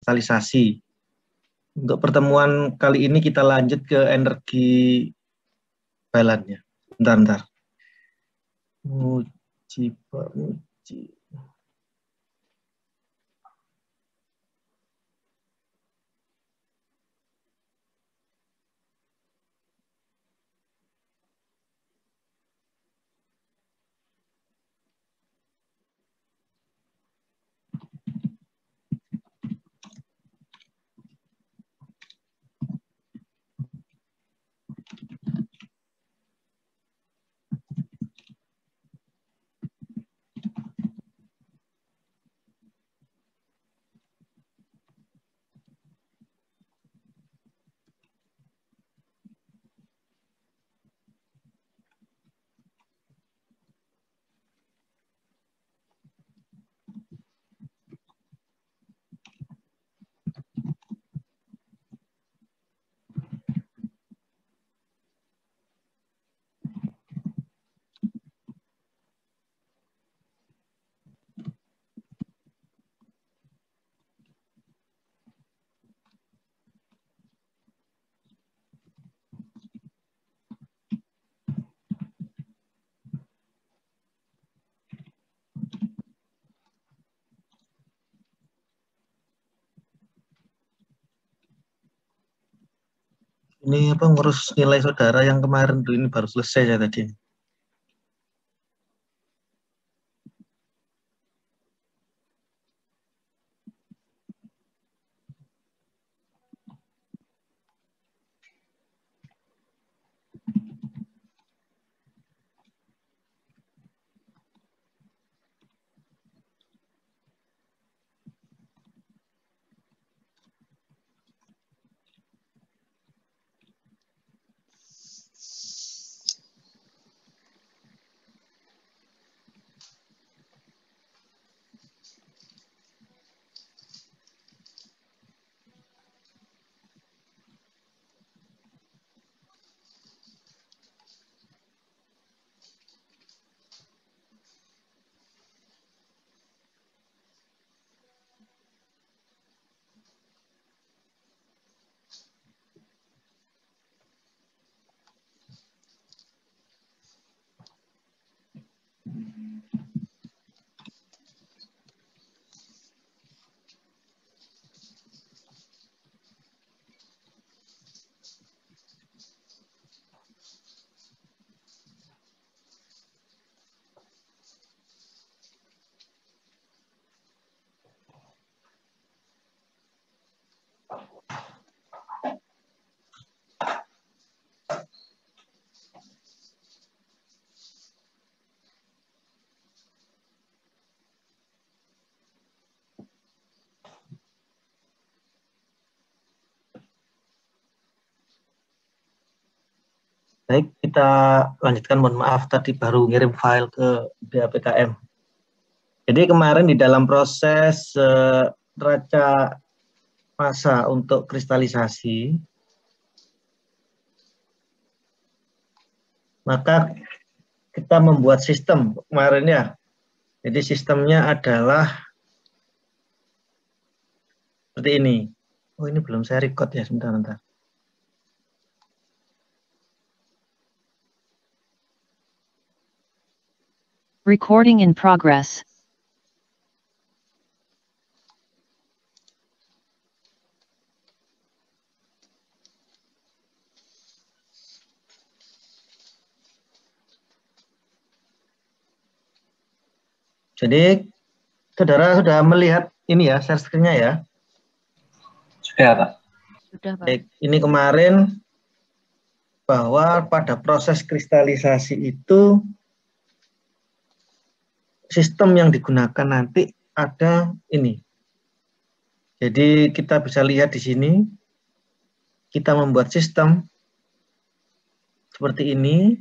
kristalisasi. Untuk pertemuan kali ini kita lanjut ke energi balannya. Bentar. Muji Pak Muji. Ini apa ngurus nilai saudara yang kemarin tuh, ini baru selesai ya tadi. Baik, kita lanjutkan. Mohon maaf tadi baru ngirim file ke BAPKM. Jadi kemarin di dalam proses neraca massa untuk kristalisasi, maka kita membuat sistem kemarin ya. Jadi sistemnya adalah seperti ini. Oh, ini belum saya record ya, sebentar. Recording in progress. Jadi, saudara sudah melihat ini ya, share screen-nya ya? Sudah, Pak. Sudah, Pak. Baik, ini kemarin bahwa pada proses kristalisasi itu sistem yang digunakan nanti ada ini. Jadi kita bisa lihat di sini, kita membuat sistem seperti ini.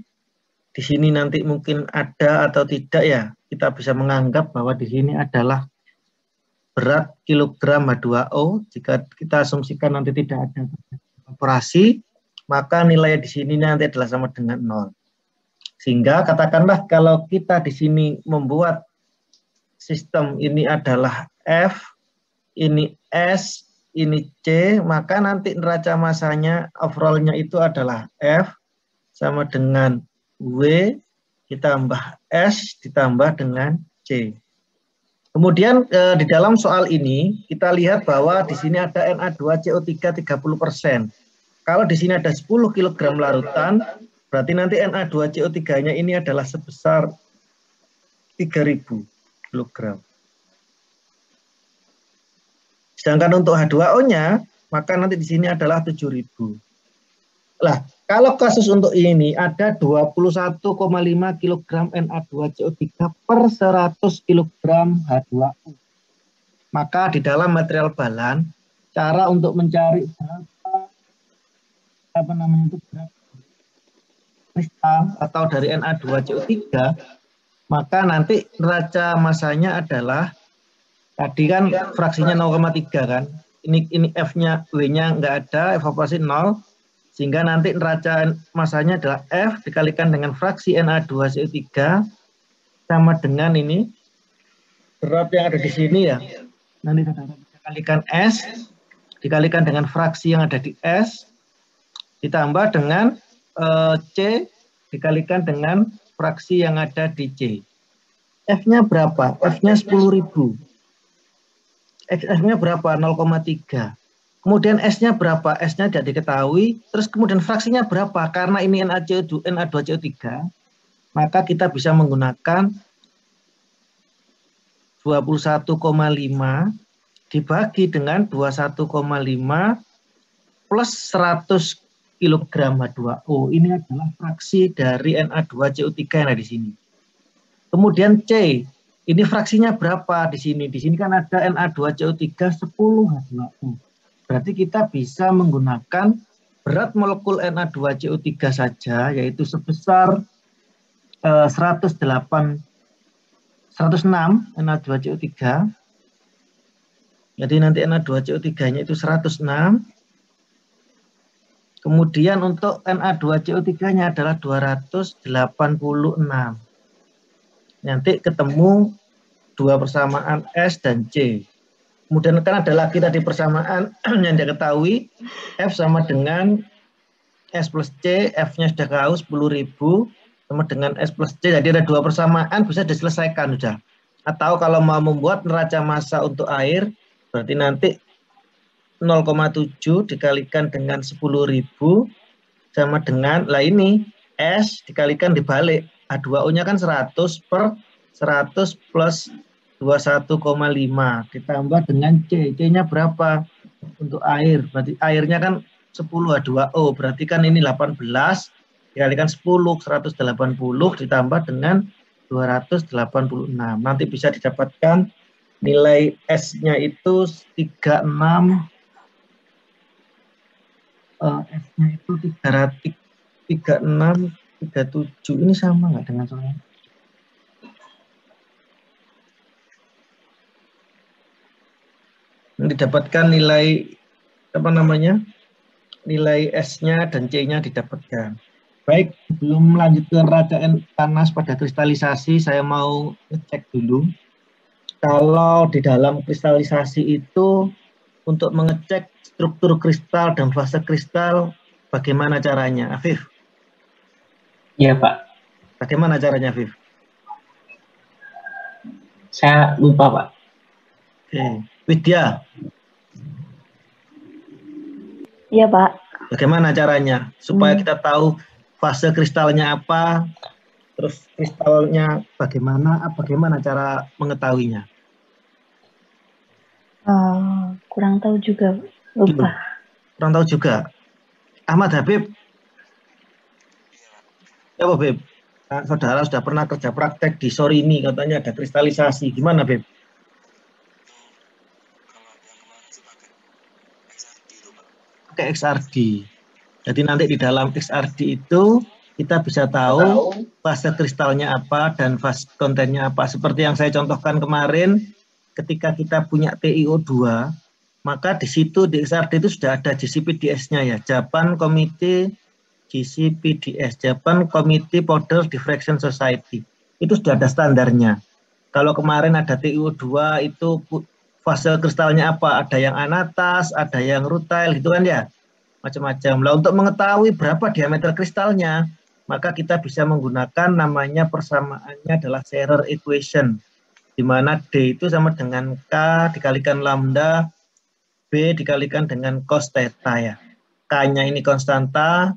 Di sini nanti mungkin ada atau tidak ya, kita bisa menganggap bahwa di sini adalah berat kilogram H2O. Jika kita asumsikan nanti tidak ada evaporasi, maka nilai di sini nanti adalah sama dengan 0. Sehingga katakanlah kalau kita di sini membuat sistem ini adalah F, ini S, ini C, maka nanti neraca masanya overallnya itu adalah F sama dengan W ditambah S ditambah dengan C. Kemudian di dalam soal ini kita lihat bahwa di sini ada Na2CO3 30%. Kalau di sini ada 10 kg larutan, berarti nanti Na2CO3-nya ini adalah sebesar 3.000 kg. Sedangkan untuk H2O-nya, maka nanti di sini adalah 7.000. Lah, kalau kasus untuk ini ada 21,5 kg Na2CO3 per 100 kg H2O. Maka di dalam material balan, cara untuk mencari berat kristal atau dari Na2CO3, maka nanti neraca masanya adalah tadi kan fraksinya 0,3 kan. Ini F-nya, W-nya nggak ada, evaporasi 0. Sehingga nanti neraca masanya adalah F dikalikan dengan fraksi Na2CO3 sama dengan ini berat yang ada di sini ya. Nanti dikalikan S dikalikan dengan fraksi yang ada di S ditambah dengan C dikalikan dengan fraksi yang ada di C. F-nya berapa? F-nya 10.000. F-nya berapa? 0,3. Kemudian S-nya berapa? S-nya tidak diketahui. Terus kemudian fraksinya berapa? Karena ini Na2CO3, maka kita bisa menggunakan 21,5 dibagi dengan 21,5 plus 100 kg H2O. Ini adalah fraksi dari Na2CO3 yang ada di sini. Kemudian C, ini fraksinya berapa di sini? Di sini kan ada Na2CO3 10 H2O. Berarti kita bisa menggunakan berat molekul Na2CO3 saja, yaitu sebesar 106 Na2CO3. Jadi nanti Na2CO3-nya itu 106. Kemudian untuk Na2CO3-nya adalah 286. Nanti ketemu dua persamaan S dan C. Kemudian kan ada lagi tadi persamaan yang diketahui, F sama dengan S plus C, F-nya sudah tahu 10.000 sama dengan S plus C. Jadi ada dua persamaan bisa diselesaikan sudah. Atau kalau mau membuat neraca massa untuk air, berarti nanti 0,7 dikalikan dengan 10.000 sama dengan, lah ini S dikalikan dibalik. H2O-nya kan 100 per 100 plus 21,5 ditambah dengan C. C-nya berapa? Untuk air. Berarti airnya kan 10 H2O. Berarti kan ini 18 dikalikan 10, 180 ditambah dengan 286. Nanti bisa didapatkan nilai S-nya itu 36. S-nya itu 36, 37. Ini sama nggak dengan soalnya? Didapatkan nilai apa namanya? Nilai S-nya dan C-nya didapatkan. Baik, sebelum melanjutkan neraca panas pada kristalisasi, saya mau ngecek dulu. Kalau di dalam kristalisasi itu untuk mengecek struktur kristal dan fase kristal, bagaimana caranya, Afif? Iya, Pak. Bagaimana caranya, Afif? Saya lupa, Pak. Oke. Widya? Iya, Pak. Bagaimana caranya supaya kita tahu fase kristalnya apa, terus kristalnya bagaimana cara mengetahuinya? Kurang tahu juga, lupa. Kurang tahu juga. Ahmad Habib? Ya, Pak Beb. Nah, saudara sudah pernah kerja praktek di Sorini, katanya ada kristalisasi. Gimana, Beb? Pakai XRD. Jadi nanti di dalam XRD itu kita bisa tahu fase kristalnya apa dan fase kontennya apa. Seperti yang saya contohkan kemarin, ketika kita punya TiO2, maka di situ di XRD itu sudah ada GCPDS-nya ya, Japan Committee GCPDS, Japan Committee Powder Diffraction Society. Itu sudah ada standarnya. Kalau kemarin ada TiO2 itu fase kristalnya apa? Ada yang anatas, ada yang rutile gitu kan ya, macam-macam. Lah untuk mengetahui berapa diameter kristalnya, maka kita bisa menggunakan namanya persamaannya adalah Scherrer equation, di mana D itu sama dengan K dikalikan lambda, B dikalikan dengan cos theta ya. K-nya ini konstanta,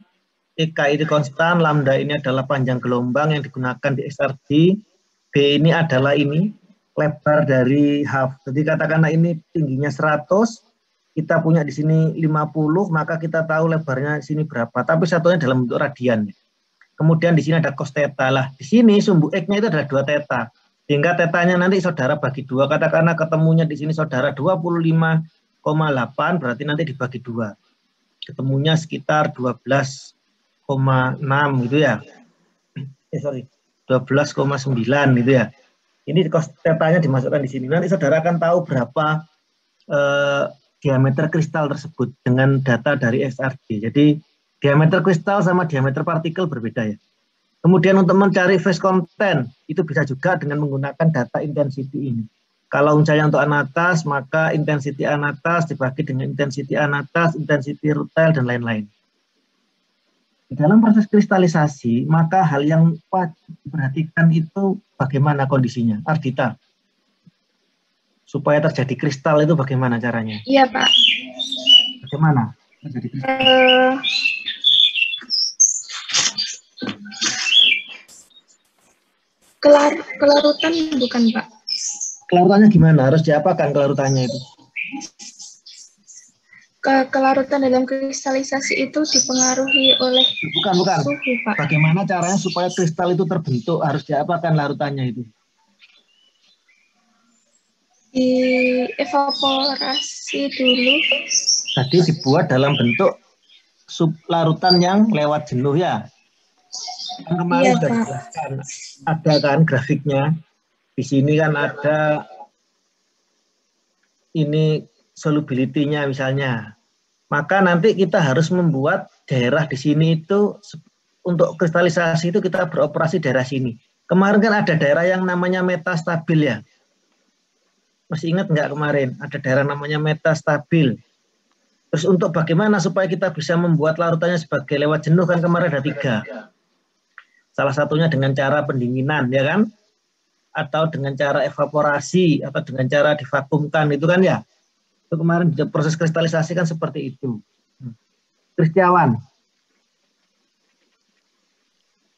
K ini konstan, lambda ini adalah panjang gelombang yang digunakan di XRD, B ini adalah ini lebar dari half. Jadi katakanlah ini tingginya 100, kita punya di sini 50, maka kita tahu lebarnya di sini berapa. Tapi satunya dalam bentuk radian. Kemudian di sini ada cos theta lah. Di sini sumbu X-nya itu adalah 2 theta. Sehingga tetanya nanti saudara bagi 2. Katakanlah ketemunya di sini saudara 25,8, berarti nanti dibagi 2. Ketemunya sekitar 12,6 gitu ya. 12,9 gitu ya. Ini cos tetanya dimasukkan di sini. Nanti saudara akan tahu berapa diameter kristal tersebut dengan data dari XRD. Jadi diameter kristal sama diameter partikel berbeda ya. Kemudian untuk mencari phase content itu bisa juga dengan menggunakan data intensity ini. Kalau misalnya untuk anatas, maka intensity anatas dibagi dengan intensity anatas, intensity rutile dan lain-lain. Di dalam proses kristalisasi, maka hal yang wajib diperhatikan itu bagaimana kondisinya. Ardita, supaya terjadi kristal itu bagaimana caranya? Iya, Pak. Bagaimana terjadi kristal? Kelarutan bukan, Pak? Kelarutannya gimana? Harus diapakan kelarutannya itu? Kelarutan dalam kristalisasi itu dipengaruhi oleh Bukan. suhu, Pak. Bagaimana caranya supaya kristal itu terbentuk? Harus diapakan larutannya itu? Dievaporasi dulu. Tadi dibuat dalam bentuk sublarutan yang lewat jenuh ya. Kan kemarin sudah dijelaskan, ada kan grafiknya. Di sini kan ada ini solubility-nya misalnya. Maka nanti kita harus membuat daerah di sini itu untuk kristalisasi itu kita beroperasi daerah sini. Kemarin kan ada daerah yang namanya metastabil ya. Masih ingat nggak kemarin? Ada daerah namanya metastabil. Terus untuk bagaimana supaya kita bisa membuat larutannya sebagai lewat jenuh kan kemarin ada 3. Salah satunya dengan cara pendinginan ya kan? Atau dengan cara evaporasi atau dengan cara divakumkan itu kan ya. Itu kemarin proses kristalisasi kan seperti itu. Kristiawan.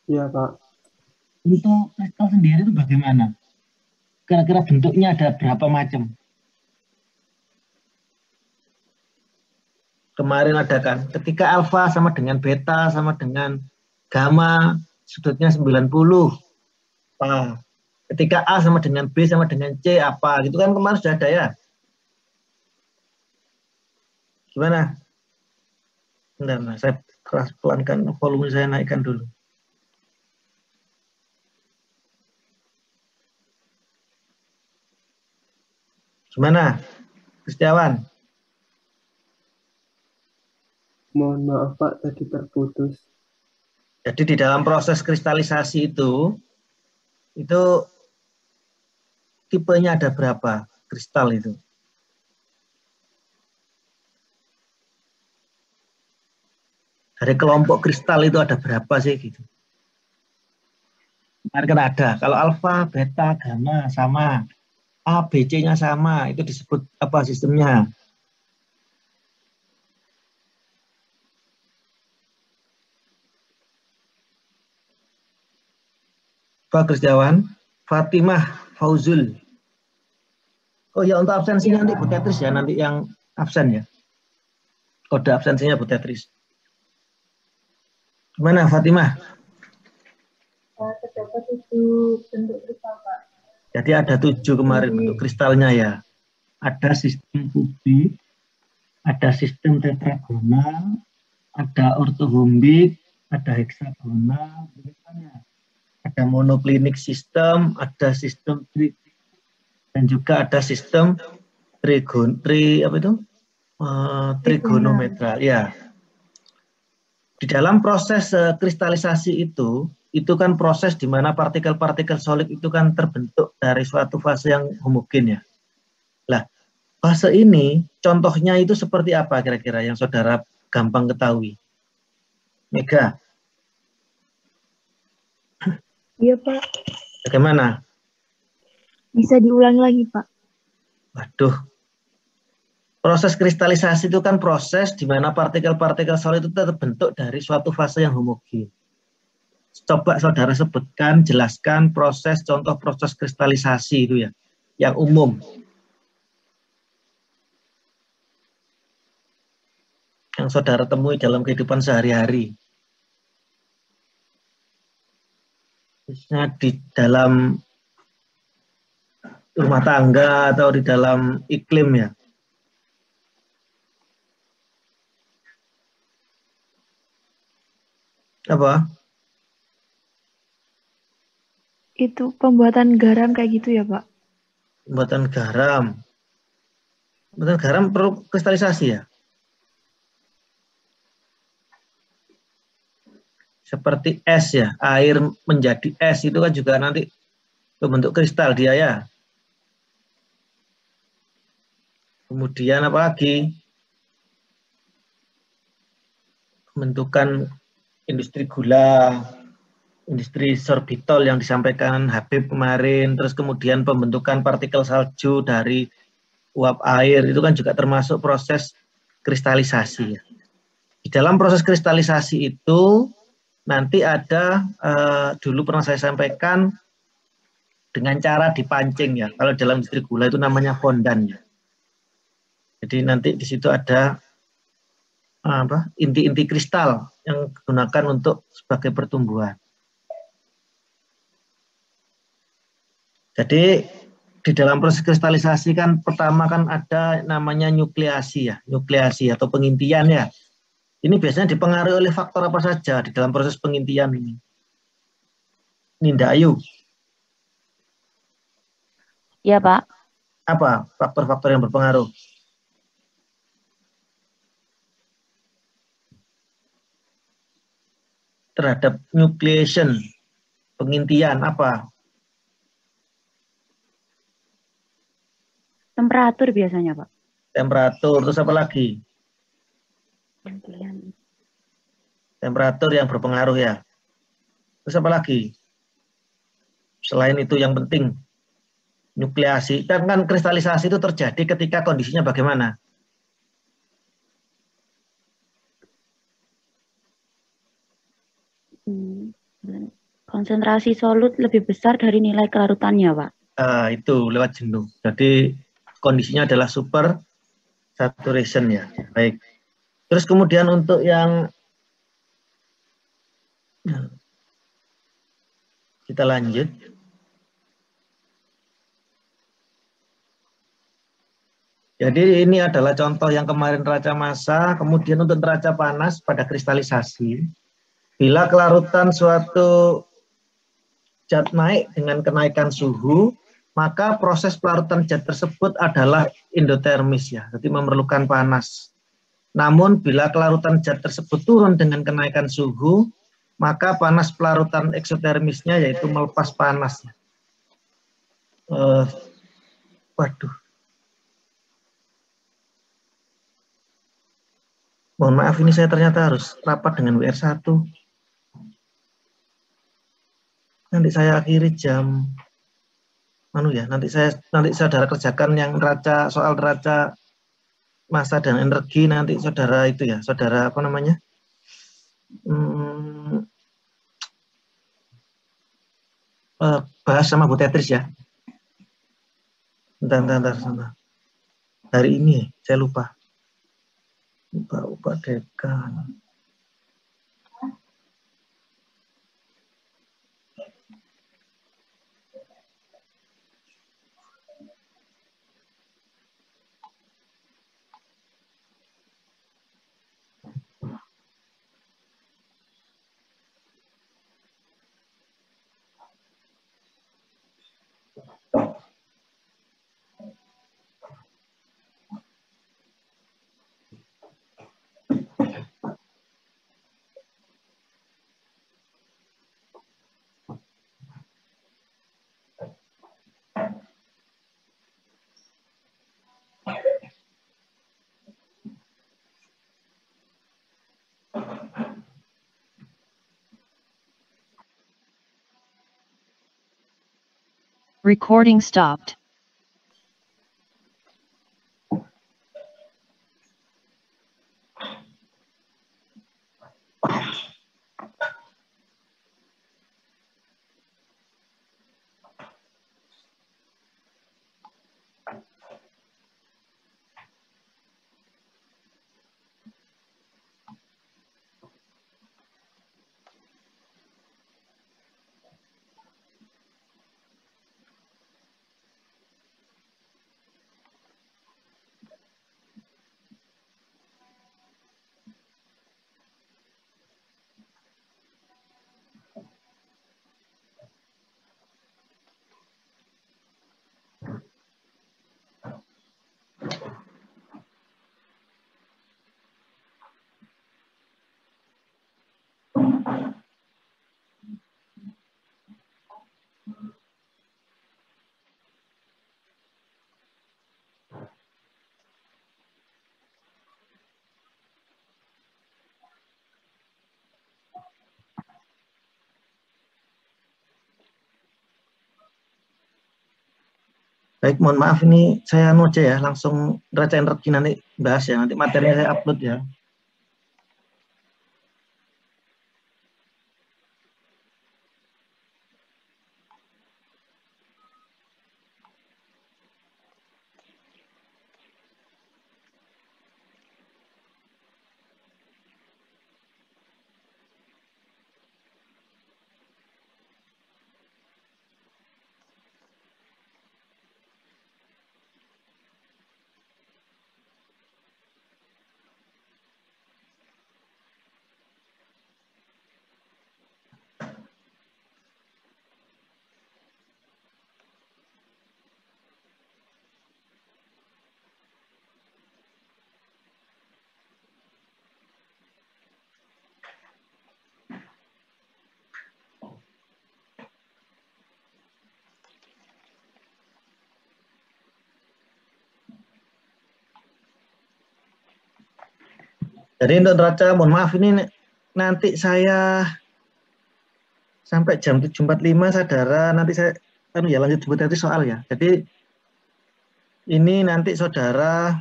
Iya, Pak. Untuk kristal sendiri itu bagaimana? Kira-kira bentuknya ada berapa macam? Kemarin ada kan, ketika alfa sama dengan beta sama dengan gamma, sudutnya 90. Nah, ketika A sama dengan B sama dengan C apa? Gitu kan kemarin sudah ada ya. Gimana? Bentar, saya keras pelankan volume saya naikkan dulu. Gimana, Kristiawan? Mohon maaf, Pak, tadi terputus. Jadi di dalam proses kristalisasi itu tipenya ada berapa kristal itu? Dari kelompok kristal itu ada berapa sih gitu? Kemarin kan ada, kalau alfa, beta, gamma sama, A, B, C-nya sama, itu disebut apa sistemnya? Pak Kristiawan, Fatimah, Fauzul. Oh ya, untuk absensinya nanti Bu Tetris ya, nanti yang absen ya. Kode absensinya Bu Tetris. Gimana Fatimah? Terdapat 7 bentuk kristal, Pak. Jadi ada 7 kemarin bentuk kristalnya ya. Ada sistem kubik, ada sistem tetragonal, ada ortohombik, ada heksagonal, ada monoklinik sistem, ada sistem dan juga ada sistem trigonometral ya. Di dalam proses kristalisasi itu kan proses di mana partikel-partikel solid itu kan terbentuk dari suatu fase yang homogen ya. Lah, Fase ini contohnya itu seperti apa kira-kira yang saudara gampang ketahui? Mega, Iya, Pak. bagaimana? Bisa diulangi lagi, Pak. Waduh, proses kristalisasi itu kan proses di mana partikel-partikel solid itu terbentuk dari suatu fase yang homogen. Coba saudara sebutkan, jelaskan contoh proses kristalisasi itu ya, yang umum. Yang saudara temui dalam kehidupan sehari-hari. Misalnya di dalam rumah tangga atau di dalam iklim ya. Apa? Itu pembuatan garam kayak gitu ya, Pak? Pembuatan garam. Pembuatan garam perlu kristalisasi ya? Seperti es ya, air menjadi es itu kan juga nanti membentuk kristal dia ya. Kemudian apa lagi? Pembentukan industri gula, industri sorbitol yang disampaikan Habib kemarin, terus kemudian pembentukan partikel salju dari uap air, itu kan juga termasuk proses kristalisasi. Di dalam proses kristalisasi itu, nanti ada, dulu pernah saya sampaikan, dengan cara dipancing ya, kalau dalam industri gula itu namanya fondan ya. Jadi nanti di situ ada inti-inti kristal yang digunakan untuk sebagai pertumbuhan. Jadi di dalam proses kristalisasi kan pertama kan ada namanya nukleasi ya, nukleasi atau pengintian ya. Ini biasanya dipengaruhi oleh faktor apa saja di dalam proses pengintian ini? Ninda Ayu. Ya, Pak. Apa faktor-faktor yang berpengaruh? Terhadap nucleation, pengintian apa? Temperatur biasanya, Pak. Temperatur, terus apa lagi? Temperatur yang berpengaruh ya. Terus apa lagi? Selain itu yang penting, nukleasi. Kan kristalisasi itu terjadi ketika kondisinya bagaimana? Konsentrasi solut lebih besar dari nilai kelarutannya, Pak. Itu lewat jenuh. Jadi kondisinya adalah super saturation ya. Baik. Terus kemudian untuk yang kita lanjut. Jadi ini adalah contoh yang kemarin neraca massa, kemudian untuk neraca panas pada kristalisasi. Bila kelarutan suatu zat naik dengan kenaikan suhu, maka proses pelarutan zat tersebut adalah endotermis ya, jadi memerlukan panas. Namun bila kelarutan zat tersebut turun dengan kenaikan suhu, maka panas pelarutan eksotermisnya yaitu melepas panas. Waduh. Mohon maaf ini saya ternyata harus rapat dengan WR1. Nanti saya akhiri jam nanti saudara kerjakan yang soal neraca massa dan energi nanti saudara itu ya, saudara apa namanya? Bahas sama Bu Tetris ya. Bentar. Hari ini saya lupa. Lupa dekan. Recording stopped. Baik, mohon maaf ini saya aja ya, langsung neraca energi nanti bahas ya, nanti materinya saya upload ya. Jadi untuk neraca, mohon maaf ini nanti saya sampai jam 7.45 saudara, nanti saya ya lanjut sebut nanti soal ya. Jadi ini nanti saudara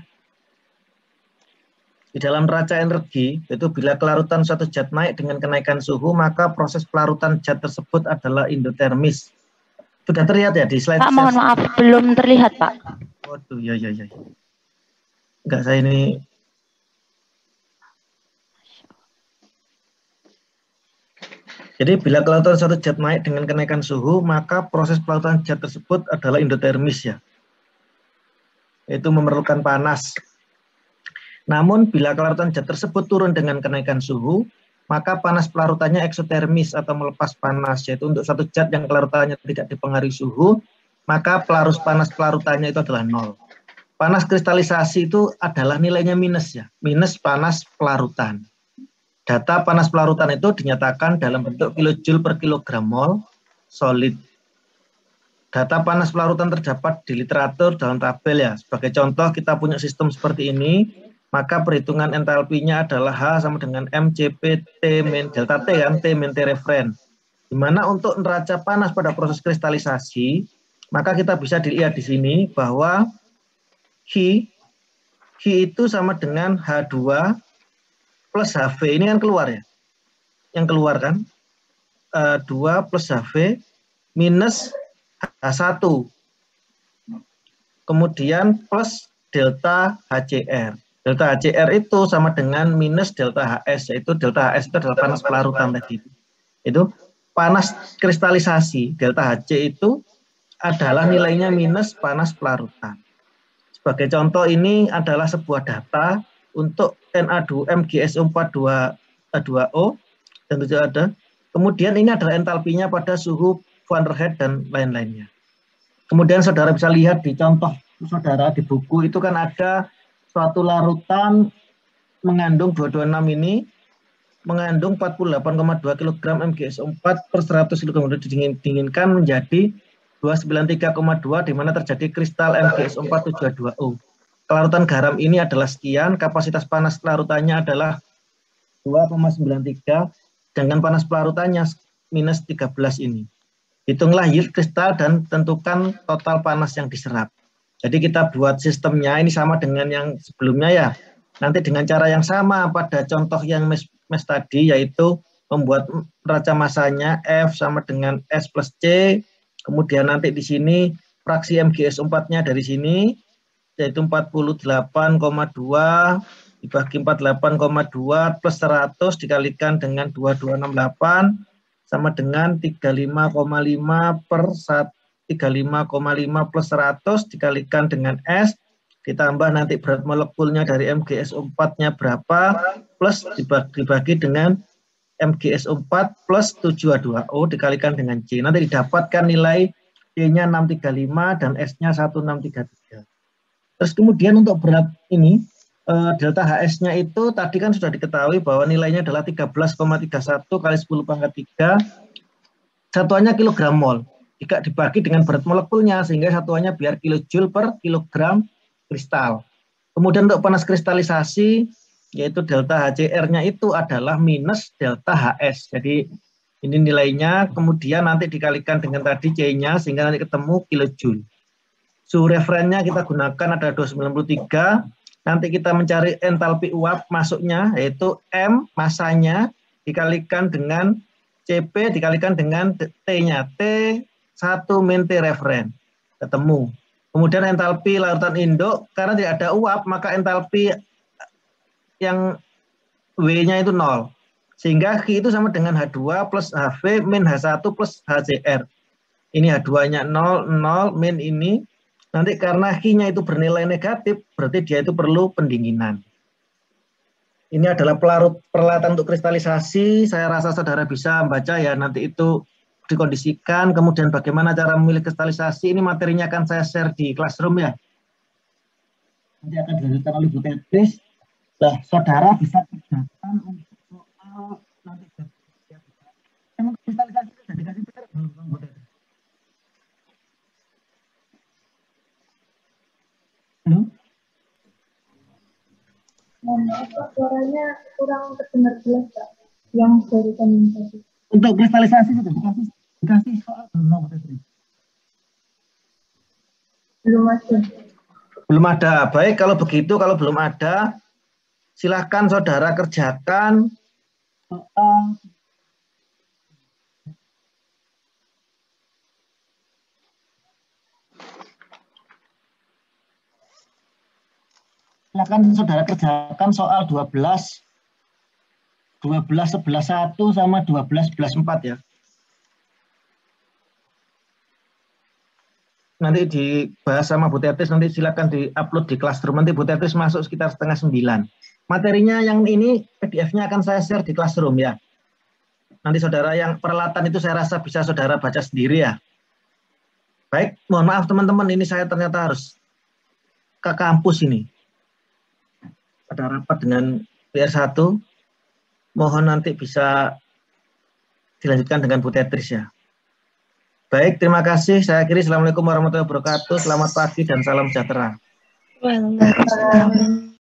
di dalam neraca energi itu bila kelarutan suatu zat naik dengan kenaikan suhu, maka proses pelarutan zat tersebut adalah endotermis. Sudah terlihat ya di slide? Pak, mohon maaf, belum terlihat, Pak. Waduh, ya. Enggak, saya ini. Jadi bila kelarutan suatu zat naik dengan kenaikan suhu, maka proses pelarutan zat tersebut adalah endotermis ya. Itu memerlukan panas. Namun bila kelarutan zat tersebut turun dengan kenaikan suhu, maka panas pelarutannya eksotermis atau melepas panas, yaitu untuk satu zat yang kelarutannya tidak dipengaruhi suhu, maka panas pelarutannya itu adalah 0. Panas kristalisasi itu adalah nilainya minus ya, minus panas pelarutan. Data panas pelarutan itu dinyatakan dalam bentuk kilojoule per kilogram mol solid. Data panas pelarutan terdapat di literatur dalam tabel ya. Sebagai contoh kita punya sistem seperti ini, maka perhitungan entalpinya adalah H sama dengan MCP T min delta T kan, T min T referen. Di mana untuk neraca panas pada proses kristalisasi, maka kita bisa dilihat di sini bahwa H itu sama dengan H2 plus HV, ini kan keluar ya, yang keluar kan 2 plus HV minus H1, kemudian plus delta HCR. Delta HCR itu sama dengan minus delta HS, yaitu delta HS itu adalah panas pelarutan tadi. Itu panas kristalisasi, delta HC itu adalah nilainya minus panas pelarutan. Sebagai contoh ini adalah sebuah data untuk Na2MgSO4 2O dan juga ada. Kemudian ini adalah entalpinya pada suhu Fahrenheit dan lain-lainnya. Kemudian saudara bisa lihat di contoh saudara di buku itu kan ada suatu larutan mengandung 226 ini mengandung 48,2 kg MgSO4 per 100 kg, kemudian didinginkan menjadi 293,2 di mana terjadi kristal MgSO4 222O. Kelarutan garam ini adalah sekian, kapasitas panas larutannya adalah 2,93, dengan panas pelarutannya minus 13 ini. Hitunglah yield kristal dan tentukan total panas yang diserap. Jadi kita buat sistemnya ini sama dengan yang sebelumnya ya. Nanti dengan cara yang sama pada contoh yang mes tadi, yaitu membuat neraca masanya F sama dengan S plus C. Kemudian nanti di sini fraksi MgS4-nya dari sini, yaitu 48,2 dibagi 48,2 plus 100 dikalikan dengan 2268 sama dengan 35,5 per 35,5 plus 100 dikalikan dengan S, ditambah nanti berat molekulnya dari MgSO4-nya berapa, plus dibagi dengan MgSO4 plus 7H2O dikalikan dengan C. Nanti didapatkan nilai C-nya 635 dan S-nya 1633. Terus kemudian untuk berat ini, delta HS-nya itu tadi kan sudah diketahui bahwa nilainya adalah 13,31 kali 10 pangkat 3, satuannya kilogram mol. Jika dibagi dengan berat molekulnya, sehingga satuannya biar kilojoule per kilogram kristal. Kemudian untuk panas kristalisasi, yaitu delta HCR-nya itu adalah minus delta HS. Jadi ini nilainya, kemudian nanti dikalikan dengan tadi C-nya, sehingga nanti ketemu kilojoule. Suhu referennya kita gunakan ada 293. Nanti kita mencari entalpi uap masuknya, yaitu M masanya dikalikan dengan CP dikalikan dengan T-nya. T1 min T referen. Ketemu. Kemudian entalpi larutan induk, karena tidak ada uap, maka entalpi yang W-nya itu 0. Sehingga Q itu sama dengan H2 plus HV min H1 plus HCR. Ini H2-nya 0, 0, min ini. Nanti karena Q-nya itu bernilai negatif, berarti dia itu perlu pendinginan. Ini adalah peralatan untuk kristalisasi. Saya rasa saudara bisa membaca ya, nanti itu dikondisikan. Kemudian bagaimana cara memilih kristalisasi, ini materinya akan saya share di Classroom ya. Nanti akan dilanjutkan oleh Bu Tetris. Nah, saudara bisa kerjakan untuk soal nanti. Emang kristalisasi itu sudah dikasih PR belum, Bu Tetris? Halo? Suaranya kurang terdengar jelas, Pak. Yang dari komunikasi. Untuk kristalisasi sudah dikasih soal belum, Bu Tetris? Belum ada. Belum ada. Baik, kalau begitu, kalau belum ada, silahkan saudara kerjakan soal saudara kerjakan soal 12 11 1 sama 12 11 4 ya. Nanti dibahas sama Bu Tetris, nanti silakan di-upload di Classroom. Nanti Bu Tetris masuk sekitar setengah 9. Materinya yang ini PDF-nya akan saya share di Classroom ya. Nanti saudara yang peralatan itu saya rasa bisa saudara baca sendiri ya. Baik, mohon maaf teman-teman, ini saya ternyata harus ke kampus ini. Ada rapat dengan PR1. Mohon nanti bisa dilanjutkan dengan Bu Tetris ya. Baik, terima kasih. Saya akhiri. Assalamualaikum warahmatullahi wabarakatuh. Selamat pagi dan salam sejahtera. Waalaikumsalam.